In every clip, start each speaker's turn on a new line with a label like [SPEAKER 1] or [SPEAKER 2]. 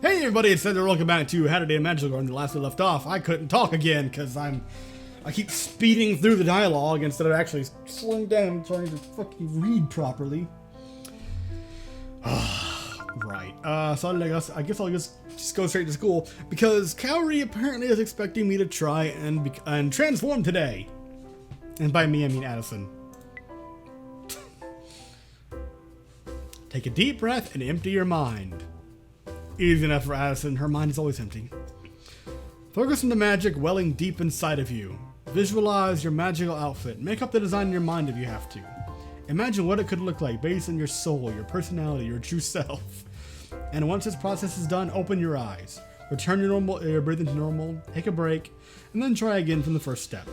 [SPEAKER 1] Hey everybody, it's Sender. Welcome back to How to Date a Magical Girl. The last we left off, I couldn't talk again because I keep speeding through the dialogue instead of actually slowing down and trying to fucking read properly. Right. So I guess I'll just go straight to school because Kaori apparently is expecting me to try and transform today. And by me, I mean Addison. Take a deep breath and empty your mind. Easy enough for Addison, her mind is always empty. Focus on the magic welling deep inside of you. Visualize your magical outfit. Make up the design in your mind if you have to. Imagine what it could look like based on your soul, your personality, your true self. And once this process is done, open your eyes. Return your breathing to normal, take a break, and then try again from the first step.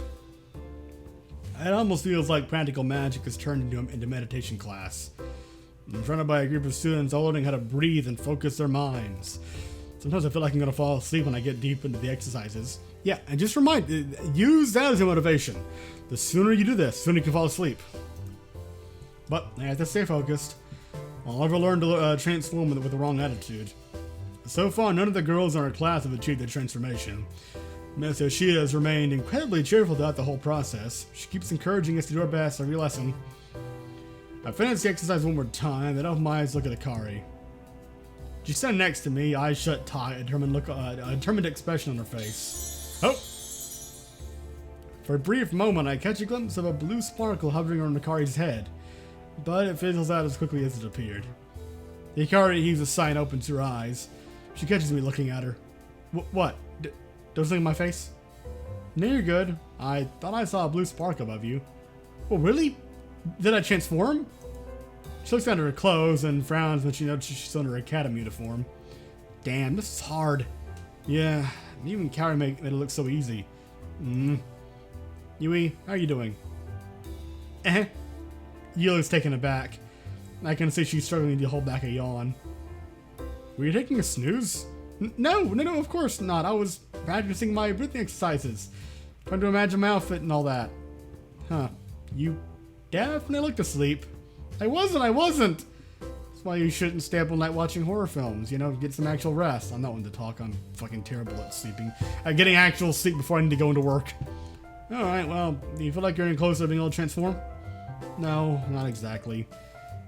[SPEAKER 1] It almost feels like practical magic is turned into meditation class. I'm surrounded by a group of students all learning how to breathe and focus their minds. Sometimes I feel like I'm going to fall asleep when I get deep into the exercises. Yeah, and just use that as a motivation. The sooner you do this, the sooner you can fall asleep. But I have to stay focused. I'll never learn to transform with the wrong attitude. So far, none of the girls in our class have achieved their transformation. Miss Yoshida has remained incredibly cheerful throughout the whole process. She keeps encouraging us to do our best every lesson. I finished the exercise one more time, then off my eyes look at Akari. She stood next to me, eyes shut tight, a determined expression on her face. Oh! For a brief moment, I catch a glimpse of a blue sparkle hovering around Akari's head, but it fizzles out as quickly as it appeared. Akari heaves a sigh and opens her eyes. She catches me looking at her. What? Don't look at my face? No, you're good. I thought I saw a blue spark above you. Oh, really? Did I transform? She looks down at her clothes and frowns when she notices she's under her academy uniform. Damn, this is hard. Yeah, even Kaori made it look so easy. Yui, how are you doing? Yui looks taken aback. I can see she's struggling to hold back a yawn. Were you taking a snooze? No, of course not. I was practicing my breathing exercises. Trying to imagine my outfit and all that. Huh. You definitely looked asleep. I wasn't! That's why you shouldn't stay up all night watching horror films, you know, get some actual rest. I'm not one to talk, I'm fucking terrible at sleeping. Getting actual sleep before I need to go into work. Alright, well, do you feel like you're getting closer to being able to transform? No, not exactly.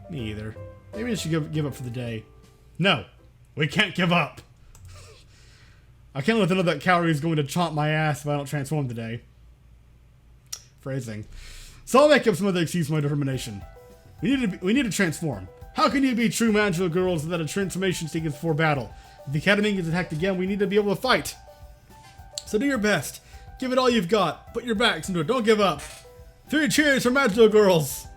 [SPEAKER 1] Me either. Maybe I should give up for the day. No, we can't give up! I can't let them know that Kaori is going to chomp my ass if I don't transform today. Phrasing. So I'll make up some other excuse for my determination. We need to transform. How can you be true magical girls without a transformation sequence before battle? If the academy gets attacked again, we need to be able to fight. So do your best. Give it all you've got. Put your backs into it. Don't give up. 3 cheers for magical girls.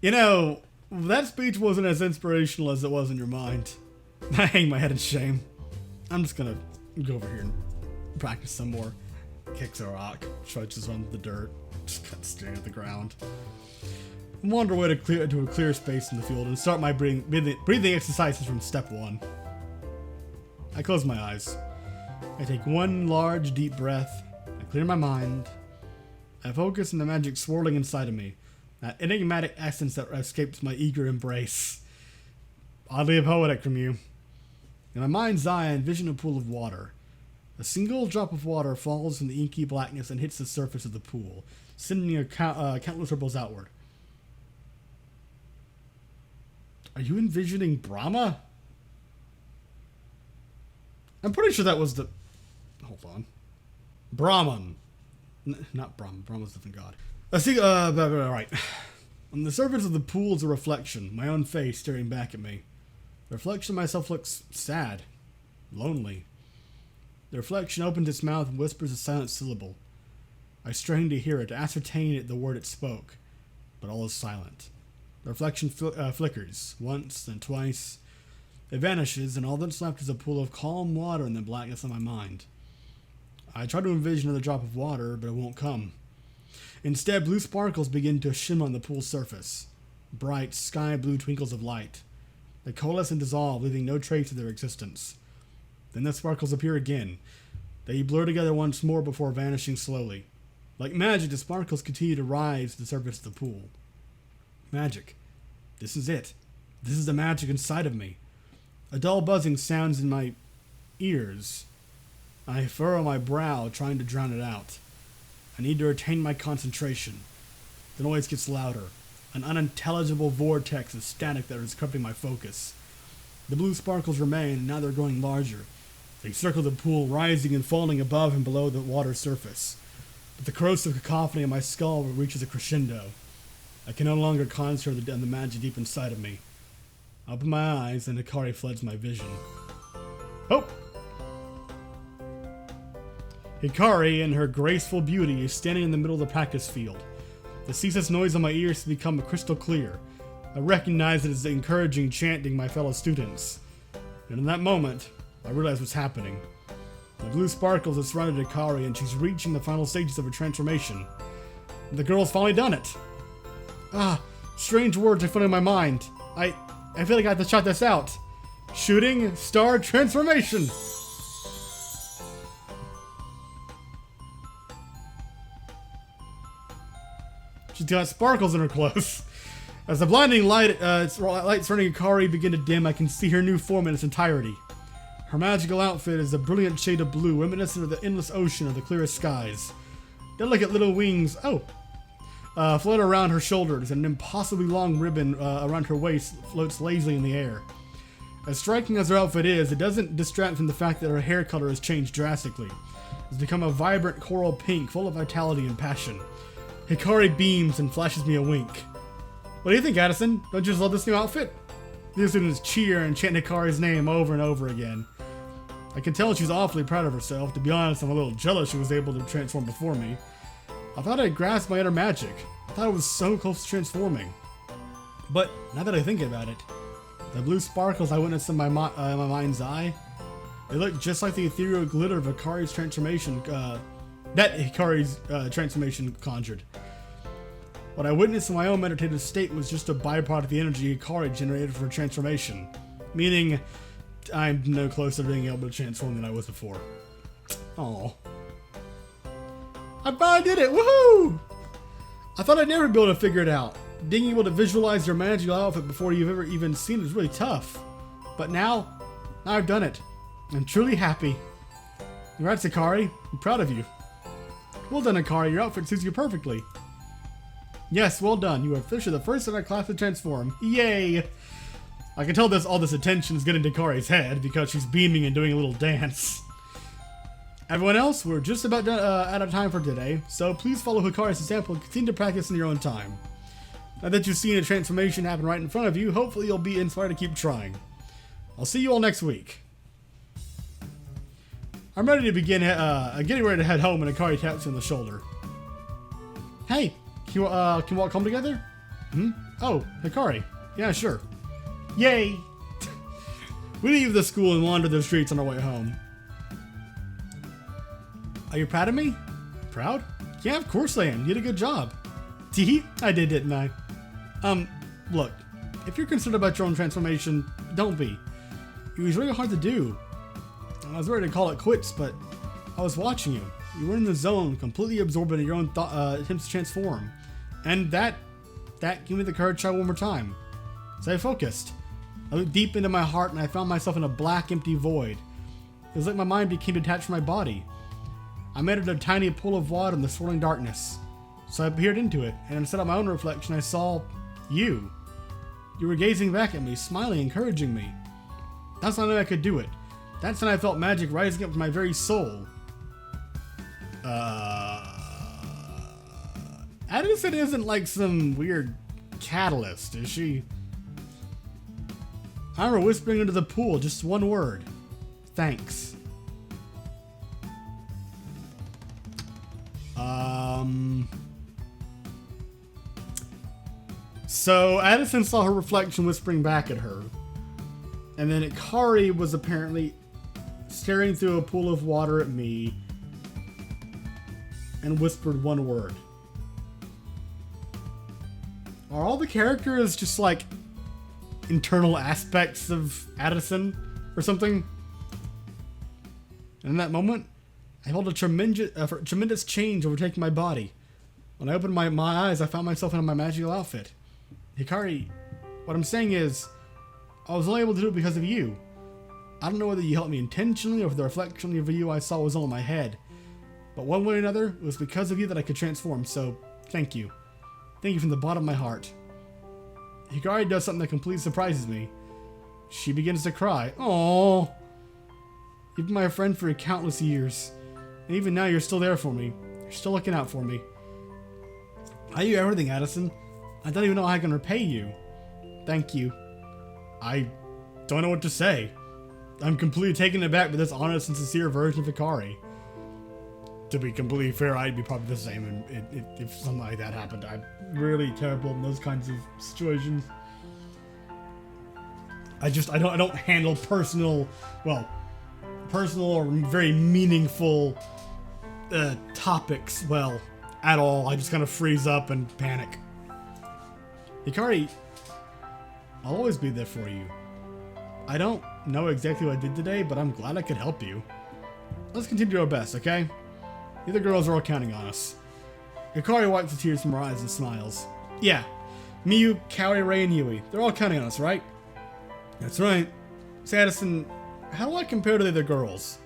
[SPEAKER 1] You know, that speech wasn't as inspirational as it was in your mind. I hang my head in shame. I'm just gonna go over here and practice some more. Kicks a rock, trudges on the dirt, just kind of staring at the ground. I wander away to a clear space in the field and start my breathing exercises from step 1. I close my eyes. I take one large deep breath. I clear my mind. I focus on the magic swirling inside of me. That enigmatic essence that escapes my eager embrace. Oddly poetic from you. In my mind's eye, I envision a pool of water. A single drop of water falls from the inky blackness and hits the surface of the pool, sending countless ripples outward. Are you envisioning Brahma? I'm pretty sure that was the... Hold on. Brahman. Not Brahman. Brahman's a different god. Right. On the surface of the pool is a reflection, my own face staring back at me. The reflection of myself looks sad, lonely. The reflection opens its mouth and whispers a silent syllable. I strain to hear it, to ascertain the word it spoke, but all is silent. The reflection flickers, once, then twice. It vanishes, and all that's left is a pool of calm water in the blackness of my mind. I try to envision another drop of water, but it won't come. Instead, blue sparkles begin to shimmer on the pool's surface. Bright, sky-blue twinkles of light. They coalesce and dissolve, leaving no trace of their existence. Then the sparkles appear again. They blur together once more before vanishing slowly. Like magic, the sparkles continue to rise to the surface of the pool. Magic. This is it. This is the magic inside of me. A dull buzzing sounds in my ears. I furrow my brow, trying to drown it out. I need to retain my concentration. The noise gets louder. An unintelligible vortex of static that is covering my focus. The blue sparkles remain, and now they're growing larger. They circle the pool, rising and falling above and below the water's surface. But the corrosive cacophony in my skull reaches a crescendo. I can no longer concentrate on the magic deep inside of me. I open my eyes, and Hikari floods my vision. Oh! Hikari, in her graceful beauty, is standing in the middle of the practice field. The ceaseless noise on my ears has become crystal clear. I recognize it as the encouraging chanting my fellow students. And in that moment, I realize what's happening. The blue sparkles have surrounded Hikari, and she's reaching the final stages of her transformation. The girl's finally done it. Strange words are flooding my mind. I feel like I have to shout this out. Shooting star transformation! She's got sparkles in her clothes. As the blinding light surrounding Hikari begin to dim, I can see her new form in its entirety. Her magical outfit is a brilliant shade of blue, reminiscent of the endless ocean of the clearest skies. Delicate little wings, float around her shoulders, and an impossibly long ribbon around her waist floats lazily in the air. As striking as her outfit is, it doesn't distract from the fact that her hair color has changed drastically. It's become a vibrant coral pink, full of vitality and passion. Hikari beams and flashes me a wink. What do you think, Addison? Don't you just love this new outfit? The students cheer and chant Hikari's name over and over again. I can tell she's awfully proud of herself. To be honest, I'm a little jealous she was able to transform before me. I thought I'd grasped my inner magic. I thought I was so close to transforming. But now that I think about it, the blue sparkles I witnessed in my mind's eye, they look just like the ethereal glitter of Hikari's transformation, transformation conjured. What I witnessed in my own meditative state was just a byproduct of the energy Hikari generated for her transformation. Meaning, I'm no closer to being able to transform than I was before. Aww. I finally did it! Woohoo! I thought I'd never be able to figure it out. Being able to visualize your magical outfit before you've ever even seen it is really tough. But now I've done it. I'm truly happy. Congrats, Hikari. I'm proud of you. Well done, Hikari. Your outfit suits you perfectly. Yes, well done. You are officially the first in our class to transform. Yay! I can tell all this attention is getting to Hikari's head because she's beaming and doing a little dance. Everyone else, we're just about out of time for today, so please follow Hikari's example and continue to practice in your own time. Now that you've seen a transformation happen right in front of you, hopefully you'll be inspired to keep trying. I'll see you all next week. I'm ready to begin getting ready to head home, and Hikari taps you on the shoulder. Hey, can we walk home together? Oh, Hikari. Yeah, sure. Yay! We leave the school and wander the streets on our way home. Are you proud of me? Proud? Yeah, of course I am. You did a good job. Tee, I did, didn't I? Look, if you're concerned about your own transformation, don't be. It was really hard to do. I was ready to call it quits, but I was watching you. You were in the zone, completely absorbed in your own attempts to transform. And that gave me the courage to try one more time. So I focused. I looked deep into my heart and I found myself in a black, empty void. It was like my mind became detached from my body. I made it a tiny pool of water in the swirling darkness. So I peered into it, and instead of my own reflection, I saw you. You were gazing back at me, smiling, encouraging me. That's when I knew I could do it. That's when I felt magic rising up from my very soul. Addison isn't like some weird catalyst, is she? I remember whispering into the pool just one word. Thanks. So Addison saw her reflection whispering back at her. And then Hikari was apparently staring through a pool of water at me and whispered one word. Are all the characters just like internal aspects of Addison or something? And in that moment, I felt a tremendous change overtaking my body. When I opened my eyes, I found myself in my magical outfit. Hikari, what I'm saying is, I was only able to do it because of you. I don't know whether you helped me intentionally or if the reflection of you I saw was all in my head. But one way or another, it was because of you that I could transform, so thank you. Thank you from the bottom of my heart. Hikari does something that completely surprises me. She begins to cry. Aww. You've been my friend for countless years. And even now you're still there for me. You're still looking out for me. I owe you everything, Addison. I don't even know how I can repay you. Thank you. I don't know what to say. I'm completely taken aback by this honest and sincere version of Hikari. To be completely fair, I'd be probably the same if something like that happened. I'm really terrible in those kinds of situations. I don't handle personal or very meaningful topics well at all. I just kind of freeze up and panic. Hikari, I'll always be there for you. I don't know exactly what I did today, but I'm glad I could help you. Let's continue our best, okay? The other girls are all counting on us. Hikari wipes the tears from her eyes and smiles. Yeah, Miyu, Kaori, Rei, and Yui. They're all counting on us, right? That's right. So Addison, how do I compare to the other girls?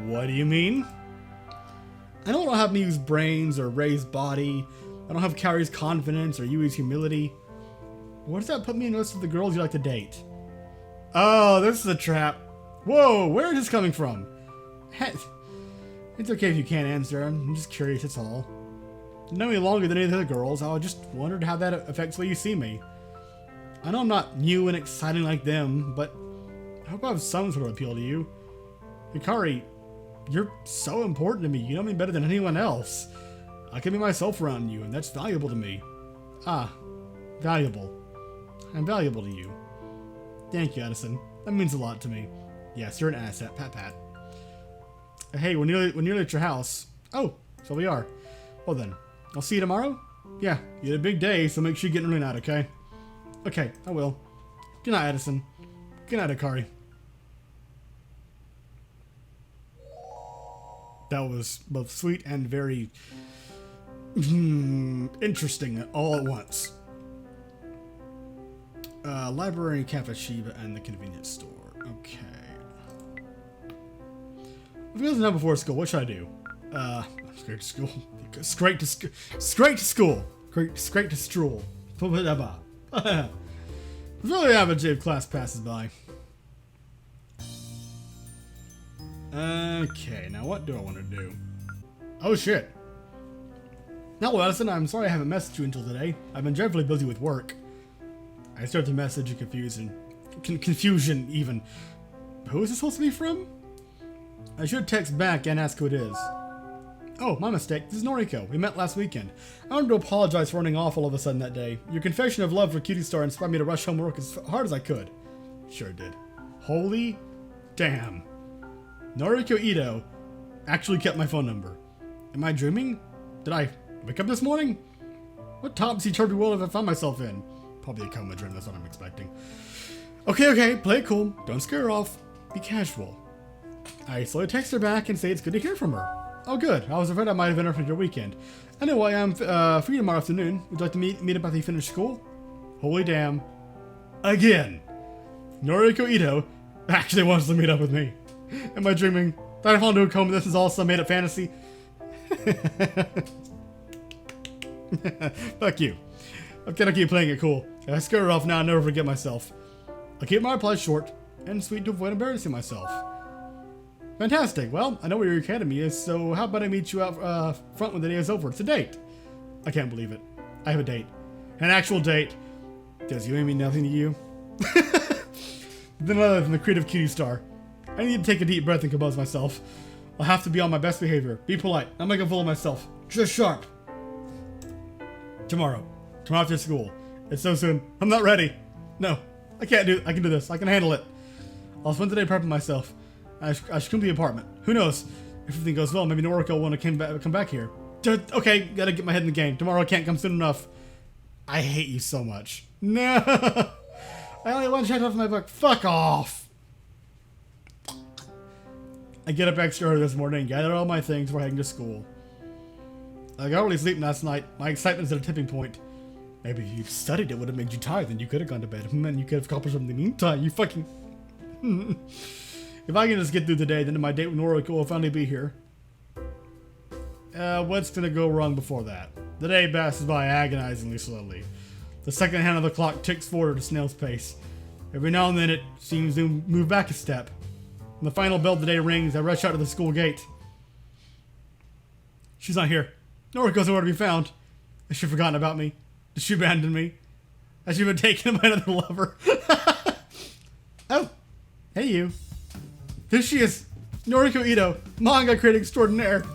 [SPEAKER 1] What do you mean? I don't have Miyu's brains or Rei's body. I don't have Kaori's confidence or Yui's humility. Where does that put me in the list of the girls you like to date? Oh, this is a trap. Whoa, where is this coming from? It's okay if you can't answer. I'm just curious, that's all. You know me longer than any of the other girls. I just wondered how that affects the way you see me. I know I'm not new and exciting like them, but I hope I have some sort of appeal to you. Hikari, you're so important to me. You know me better than anyone else. I can be myself around you, and that's valuable to me. Ah, valuable. I'm valuable to you. Thank you, Addison. That means a lot to me. Yes, you're an asset. Pat, pat. Hey, we're nearly at your house. Oh, so we are. Well then, I'll see you tomorrow? Yeah, you had a big day, so make sure you get in early night, okay? Okay, I will. Good night, Addison. Good night, Hikari. That was both sweet and very interesting all at once. Library, Cafe Shiba, and the convenience store. Okay. If it wasn't done before school, what should I do? Straight to school. Straight to school. Straight to stroll. Really average if class passes by. Okay, now what do I want to do? Oh shit. Now, Addison, I'm sorry I haven't messaged you until today. I've been dreadfully busy with work. I started to message in confusion even. Who is this supposed to be from? I should text back and ask who it is. Oh, my mistake. This is Noriko. We met last weekend. I wanted to apologize for running off all of a sudden that day. Your confession of love for Cutie Star inspired me to rush home and work as hard as I could. Sure did. Holy damn. Noriko Ito actually kept my phone number. Am I dreaming? Did I wake up this morning? What topsy-turvy world have I found myself in? Probably a coma dream, that's what I'm expecting. Okay, play it cool. Don't scare her off. Be casual. I slowly text her back and say it's good to hear from her. Oh good, I was afraid I might have interrupted your weekend. Anyway, I'm free tomorrow afternoon. Would you like to meet up after you finish school? Holy damn. Again. Noriko Ito actually wants to meet up with me. Am I dreaming? Did I fall into a coma? This is all some made-up fantasy? Fuck you. I'm gonna keep playing it cool. I scare her off now and never forget myself. I'll keep my replies short and sweet to avoid embarrassing myself. Fantastic. Well, I know where your academy is, so how about I meet you out front when the day is over? It's a date. I can't believe it. I have a date. An actual date. Does you mean nothing to you? Then other than the creative Cutie Star. I need to take a deep breath and compose myself. I'll have to be on my best behavior. Be polite. Not make a fool of myself. Just sharp. Tomorrow after school. It's so soon. I'm not ready. No, I can't do it. I can do this. I can handle it. I'll spend the day prepping myself. I should come to the apartment. Who knows? If everything goes well, maybe Noriko will want to come back here. Okay, gotta get my head in the game. Tomorrow I can't come soon enough. I hate you so much. No! I only one chapter off my book. Fuck off! I get up extra early this morning and gather all my things before heading to school. I got early sleep last night. My excitement's at a tipping point. Maybe if you'd studied it would have made you tired, then you could have gone to bed. And then you could have accomplished something in the meantime. You fucking... If I can just get through the day, then my date with Noriko will finally be here. What's gonna go wrong before that? The day passes by agonizingly slowly. The second hand of the clock ticks forward at a snail's pace. Every now and then it seems to move back a step. When the final bell of the day rings, I rush out to the school gate. She's not here. Noriko's nowhere to be found. Has she forgotten about me? Did she abandon me? Has she been taken by another lover? Oh, hey you. There she is. Noriko Ito, manga critic extraordinaire.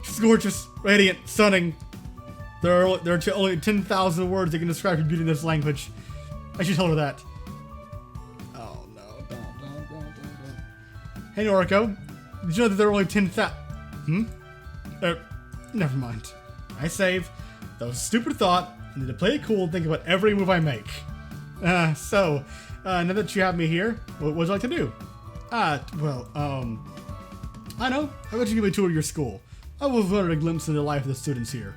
[SPEAKER 1] She's gorgeous, radiant, stunning. There are only 10,000 words that can describe her beauty in this language. I should tell her that. Oh no, don't. Hey Noriko, did you know that there are only 10,000... Never mind. I save. That was a stupid thought. I need to play it cool and think about every move I make. Now that you have me here, what would you like to do? I know. How about you give me a tour of your school? I was wanted a glimpse into the life of the students here.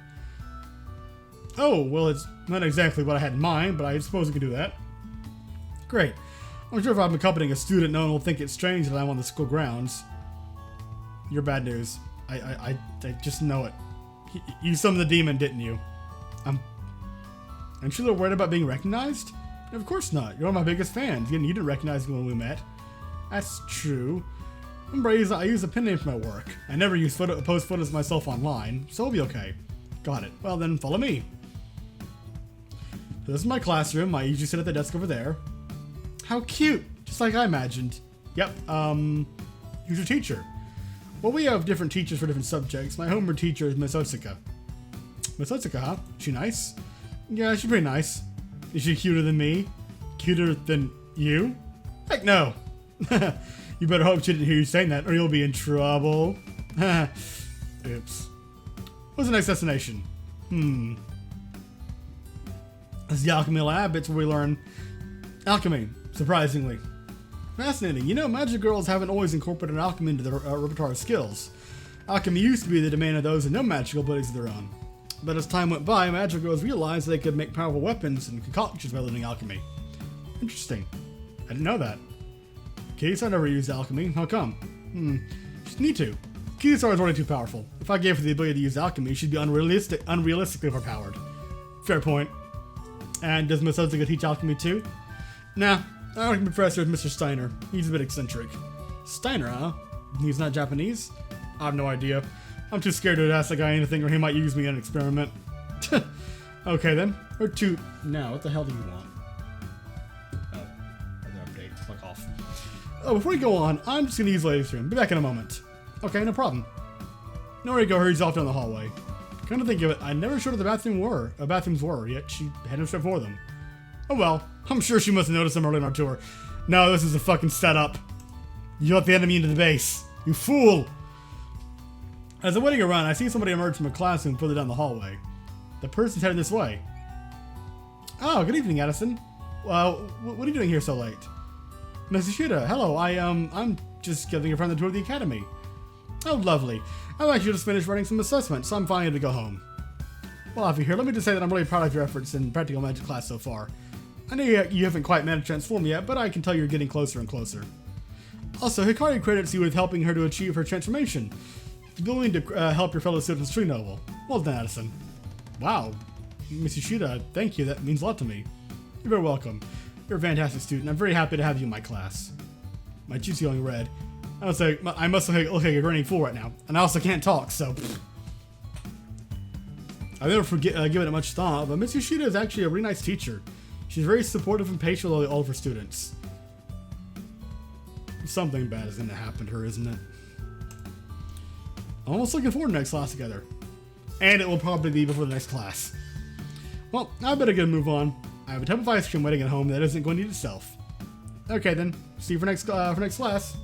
[SPEAKER 1] Oh, well, it's not exactly what I had in mind, but I suppose we can do that. Great. I'm sure if I'm accompanying a student, no one will think it's strange that I'm on the school grounds. You're bad news. I just know it. You summoned the demon, didn't you? Aren't you a little worried about being recognized? Of course not. You're one of my biggest fans. You didn't recognize me when we met. That's true. Remember, I use a pen name for my work. I never post photos of myself online, so it'll be okay. Got it. Well then, follow me. So this is my classroom. I usually sit at the desk over there. How cute! Just like I imagined. Yep, who's your teacher? Well, we have different teachers for different subjects. My homeroom teacher is Miss Otsuka. Miss Otsuka, huh? She nice? Yeah, she's pretty nice. Is she cuter than me? Cuter than you? Heck no! You better hope she didn't hear you saying that, or you'll be in trouble. Oops. What's the next destination? This is the alchemy lab. It's where we learn alchemy, surprisingly. Fascinating. You know, magic girls haven't always incorporated alchemy into their repertoire of skills. Alchemy used to be the domain of those with no magical abilities of their own. But as time went by, magic girls realized they could make powerful weapons and concoctions by learning alchemy. Interesting. I didn't know that. Kirisar never used alchemy. How come? She'd need to. Kirisar is already too powerful. If I gave her the ability to use alchemy, she'd be unrealistically overpowered. Fair point. And does Miss Otsuka teach alchemy too? Nah. Our alchemy professor is Mr. Steiner. He's a bit eccentric. Steiner, huh? He's not Japanese? I have no idea. I'm too scared to ask the guy anything or he might use me in an experiment. Okay then. Or two. Now, what the hell do you want? Oh. Another update. Fuck off. Oh, before we go on, I'm just gonna use the ladies' room. Be back in a moment. Okay, no problem. Noriko hurries off down the hallway. Come to think of it, I never showed her the bathrooms were, yet she had no step for them. Oh well, I'm sure she must have noticed them early in our tour. No, this is a fucking setup. You let the enemy into the base. You fool! As I'm waiting around, I see somebody emerge from a classroom further down the hallway. The person's heading this way. Oh, good evening, Addison. Well, what are you doing here so late? Miss Ishida, hello, I'm just giving a friend the tour of the academy. Oh, lovely. I've actually just finished running some assessments, so I'm finally to go home. Well, if you're here, let me just say that I'm really proud of your efforts in practical magic class so far. I know you haven't quite managed to transform yet, but I can tell you're getting closer and closer. Also, Hikari credits you with helping her to achieve her transformation. To be willing to help your fellow students is truly noble. Well done, Addison. Wow. Miss Ishida, thank you. That means a lot to me. You're very welcome. You're a fantastic student. I'm very happy to have you in my class. My cheeks are going red. I must look like a grinning fool right now. And I also can't talk, so... I've never given it much thought, but Miss Yoshida is actually a really nice teacher. She's very supportive and patient with all of her students. Something bad is going to happen to her, isn't it? I'm almost looking forward to the next class together. And it will probably be before the next class. Well, I better get a move on. I have a tub of ice cream waiting at home that isn't going to eat itself. Okay then, see you for next class.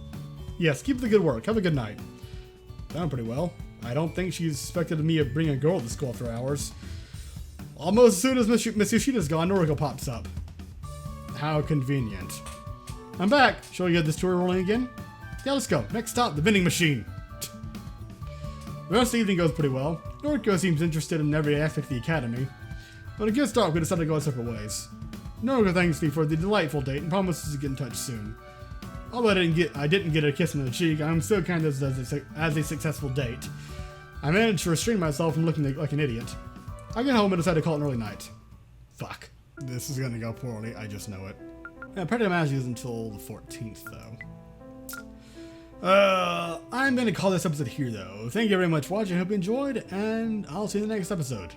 [SPEAKER 1] Yes, keep up the good work. Have a good night. Done pretty well. I don't think she expected me to bring a girl to school after hours. Almost as soon as Miss Yoshida's gone, Noriko pops up. How convenient. I'm back. Shall we get this tour rolling again? Yeah, let's go. Next stop, the vending machine. The rest of the evening goes pretty well. Noriko seems interested in every aspect of the academy. When it gets dark, we decided to go our separate ways. Noga thanks me for the delightful date and promises to get in touch soon. Although I didn't get a kiss on the cheek, I'm still kind of as a successful date. I managed to restrain myself from looking like an idiot. I get home and decide to call it an early night. Fuck. This is gonna go poorly, I just know it. Yeah, Predator Magic is until the 14th, though. I'm gonna call this episode here, though. Thank you very much for watching, I hope you enjoyed, and I'll see you in the next episode.